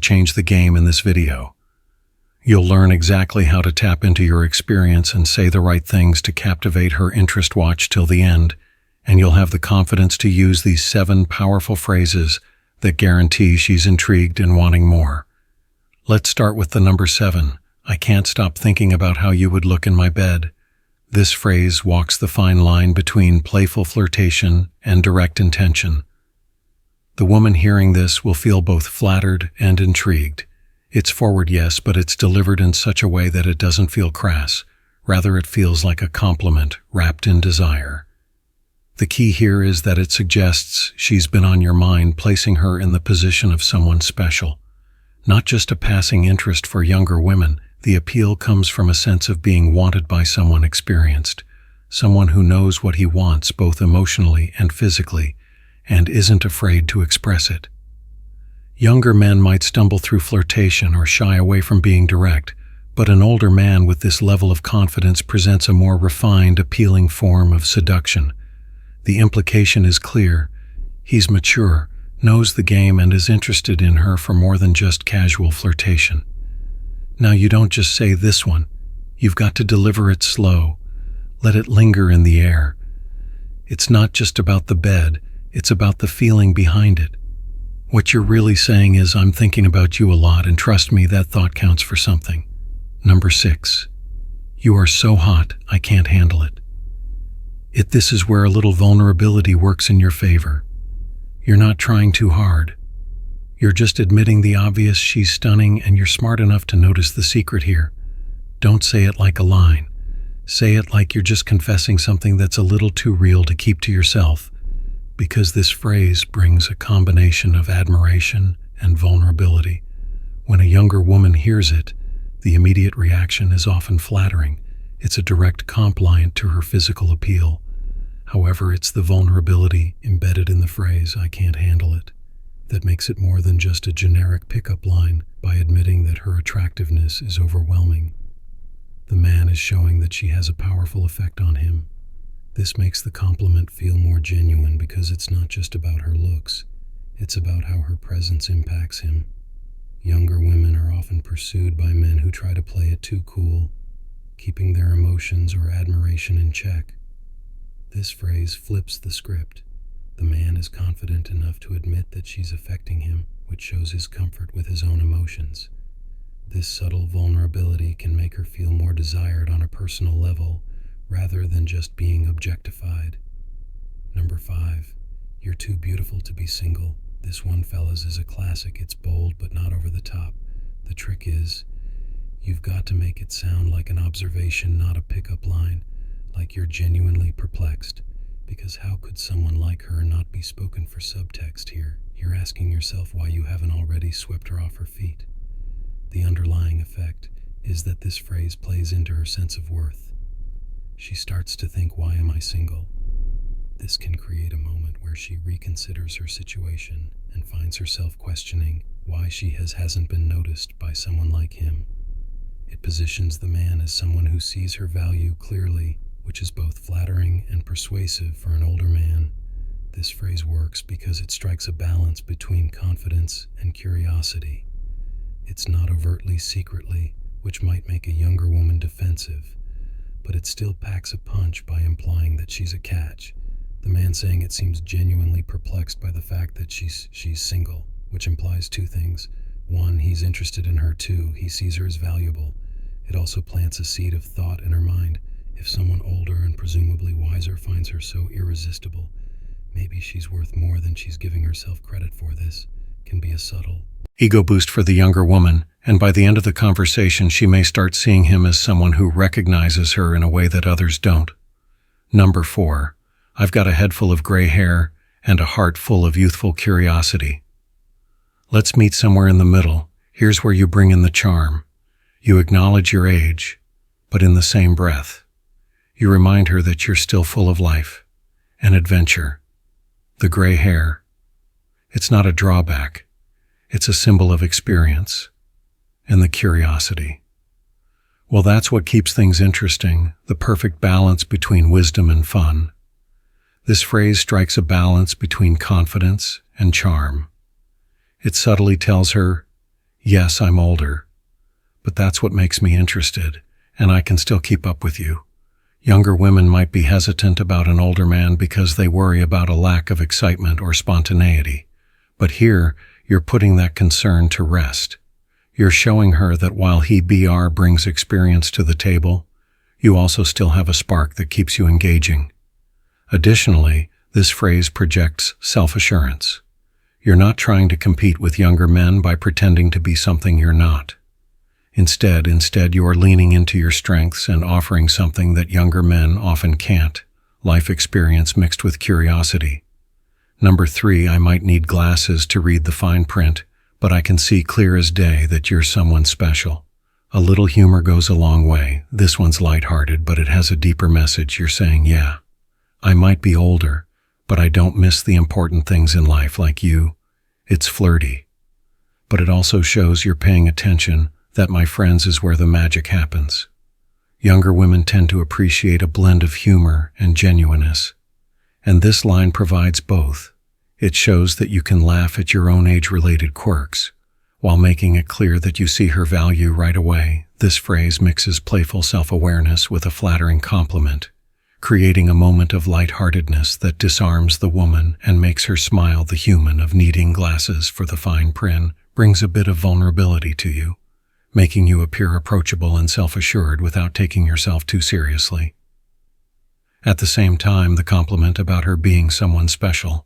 change the game in this video. You'll learn exactly how to tap into your experience and say the right things to captivate her interest. Watch till the end, and you'll have the confidence to use these 7 powerful phrases that guarantee she's intrigued and wanting more. Let's start with the number 7. I can't stop thinking about how you would look in my bed. This phrase walks the fine line between playful flirtation and direct intention. The woman hearing this will feel both flattered and intrigued. It's forward, yes, but it's delivered in such a way that it doesn't feel crass. Rather, it feels like a compliment wrapped in desire. The key here is that it suggests she's been on your mind, placing her in the position of someone special. Not just a passing interest for younger women, the appeal comes from a sense of being wanted by someone experienced, someone who knows what he wants both emotionally and physically, and isn't afraid to express it. Younger men might stumble through flirtation or shy away from being direct, but an older man with this level of confidence presents a more refined, appealing form of seduction. The implication is clear. He's mature, knows the game, and is interested in her for more than just casual flirtation. Now, you don't just say this one. You've got to deliver it slow. Let it linger in the air. It's not just about the bed, it's about the feeling behind it. What you're really saying is, I'm thinking about you a lot, and trust me, that thought counts for something. Number 6. You are so hot, I can't handle it. This is where a little vulnerability works in your favor. You're not trying too hard. You're just admitting the obvious. She's stunning, and you're smart enough to notice the secret here. Don't say it like a line. Say it like you're just confessing something that's a little too real to keep to yourself, because this phrase brings a combination of admiration and vulnerability. When a younger woman hears it, the immediate reaction is often flattering. It's a direct complement to her physical appeal. However, it's the vulnerability embedded in the phrase, I can't handle it, that makes it more than just a generic pickup line. By admitting that her attractiveness is overwhelming, the man is showing that she has a powerful effect on him. This makes the compliment feel more genuine because it's not just about her looks, it's about how her presence impacts him. Younger women are often pursued by men who try to play it too cool, keeping their emotions or admiration in check. This phrase flips the script. The man is confident enough to admit that she's affecting him, which shows his comfort with his own emotions. This subtle vulnerability can make her feel more desired on a personal level, rather than just being objectified. Number 5. You're too beautiful to be single. This one, fellas, is a classic. It's bold, but not over the top. The trick is, you've got to make it sound like an observation, not a pickup line, like you're genuinely perplexed. Because how could someone like her not be spoken for? Subtext here. You're asking yourself why you haven't already swept her off her feet. The underlying effect is that this phrase plays into her sense of worth. She starts to think, why am I single? This can create a moment where she reconsiders her situation and finds herself questioning why she hasn't been noticed by someone like him. It positions the man as someone who sees her value clearly, which is both flattering and persuasive for an older man. This phrase works because it strikes a balance between confidence and curiosity. It's not overtly secretly, which might make a younger woman defensive, but it still packs a punch by implying that she's a catch. The man saying it seems genuinely perplexed by the fact that she's single, which implies 2 things. 1, he's interested in her. 2, he sees her as valuable. It also plants a seed of thought in her mind. If someone older and presumably wiser finds her so irresistible, maybe she's worth more than she's giving herself credit for. This can be a subtle ego boost for the younger woman, and by the end of the conversation, she may start seeing him as someone who recognizes her in a way that others don't. Number 4. I've got a head full of gray hair and a heart full of youthful curiosity. Let's meet somewhere in the middle. Here's where you bring in the charm. You acknowledge your age, but in the same breath, you remind her that you're still full of life and adventure. The gray hair, it's not a drawback. It's a symbol of experience. And the curiosity, well, that's what keeps things interesting, the perfect balance between wisdom and fun. This phrase strikes a balance between confidence and charm. It subtly tells her, Yes, I'm older, but that's what makes me interested, and I can still keep up with you. Younger women might be hesitant about an older man because they worry about a lack of excitement or spontaneity. But here, you're putting that concern to rest. You're showing her that while he brings experience to the table, you also still have a spark that keeps you engaging. Additionally, this phrase projects self-assurance. You're not trying to compete with younger men by pretending to be something you're not. Instead, you are leaning into your strengths and offering something that younger men often can't: life experience mixed with curiosity. Number 3, I might need glasses to read the fine print, but I can see clear as day that you're someone special. A little humor goes a long way. This one's lighthearted, but it has a deeper message. You're saying, yeah, I might be older, but I don't miss the important things in life like you. It's flirty. But it also shows you're paying attention, that, my friends, is where the magic happens. Younger women tend to appreciate a blend of humor and genuineness, and this line provides both. It shows that you can laugh at your own age-related quirks, while making it clear that you see her value right away. This phrase mixes playful self-awareness with a flattering compliment, creating a moment of lightheartedness that disarms the woman and makes her smile. The human of needing glasses for the fine print brings a bit of vulnerability to you, making you appear approachable and self-assured without taking yourself too seriously. At the same time, the compliment about her being someone special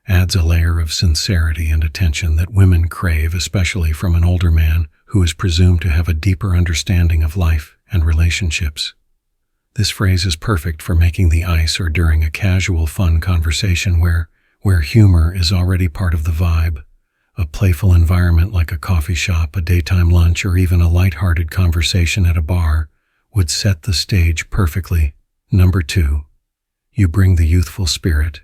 adds a layer of sincerity and attention that women crave, especially from an older man who is presumed to have a deeper understanding of life and relationships. This phrase is perfect for making the ice or during a casual, fun conversation where humor is already part of the vibe. A playful environment like a coffee shop, a daytime lunch, or even a lighthearted conversation at a bar would set the stage perfectly. Number 2, you bring the youthful spirit.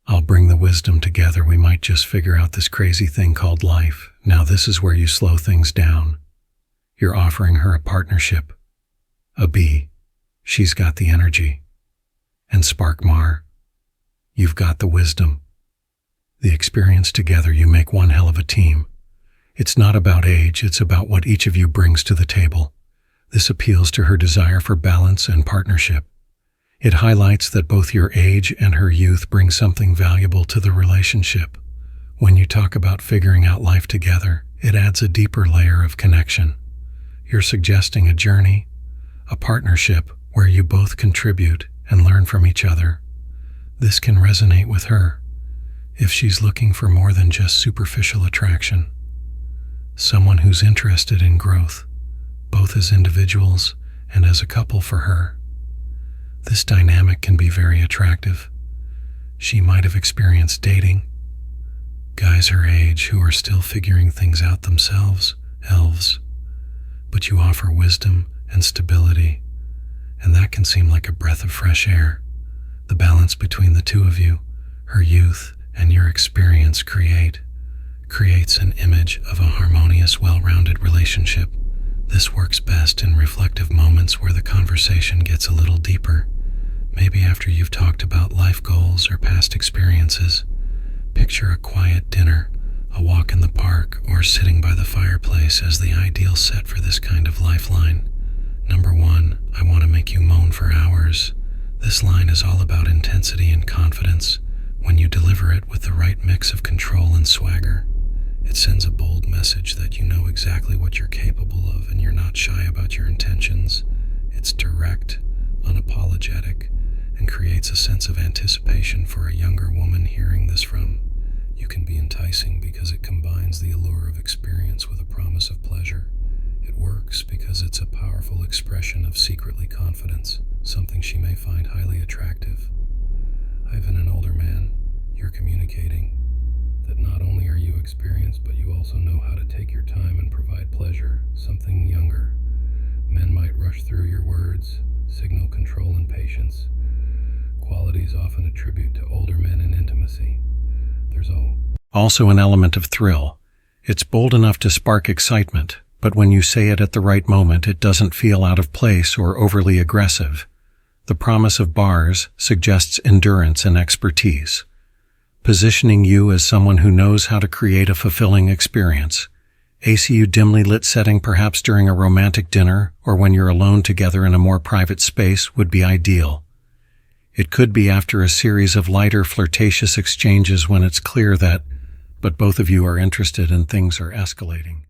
I'll bring the wisdom. Together we might just figure out this crazy thing called life. Now this is where you slow things down. You're offering her a partnership. A B, she's got the energy. And Spark Mar, you've got the wisdom. The experience. Together you make one hell of a team. It's not about age, it's about what each of you brings to the table. This appeals to her desire for balance and partnership. It highlights that both your age and her youth bring something valuable to the relationship. When you talk about figuring out life together, it adds a deeper layer of connection. You're suggesting a journey, a partnership where you both contribute and learn from each other. This can resonate with her if she's looking for more than just superficial attraction. Someone who's interested in growth, both as individuals and as a couple for her. This dynamic can be very attractive. She might have experienced dating guys her age who are still figuring things out themselves, elves, but you offer wisdom and stability, and that can seem like a breath of fresh air. The balance between the two of you, her youth and your experience, creates an image of a harmonious, well-rounded relationship. This works best in reflective moments where the conversation gets a little deeper, maybe after you've talked about life goals or past experiences. Picture a quiet dinner, a walk in the park, or sitting by the fireplace as the ideal set for this kind of lifeline. Number 1, I want to make you moan for hours. This line is all about intensity and confidence. When you deliver it with the right mix of control and swagger, it sends a bold message that you know exactly what you're capable of and you're not shy about your intentions. It's direct, unapologetic, and creates a sense of anticipation for a younger woman hearing this from. You can be enticing because it combines the allure of experience with a promise of pleasure. It works because it's a powerful expression of secretly confidence, something she may find highly attractive. Ivan, an older man, you're communicating that not only are you experienced, but you also know how to take your time and provide pleasure, something younger. Men might rush through your words, signal control and patience, qualities often attributed to older men in intimacy. There's also an element of thrill. It's bold enough to spark excitement, but when you say it at the right moment, it doesn't feel out of place or overly aggressive. The promise of bars suggests endurance and expertise, positioning you as someone who knows how to create a fulfilling experience. ACU dimly lit setting, perhaps during a romantic dinner or when you're alone together in a more private space, would be ideal. It could be after a series of lighter flirtatious exchanges when it's clear that, but both of you are interested and things are escalating.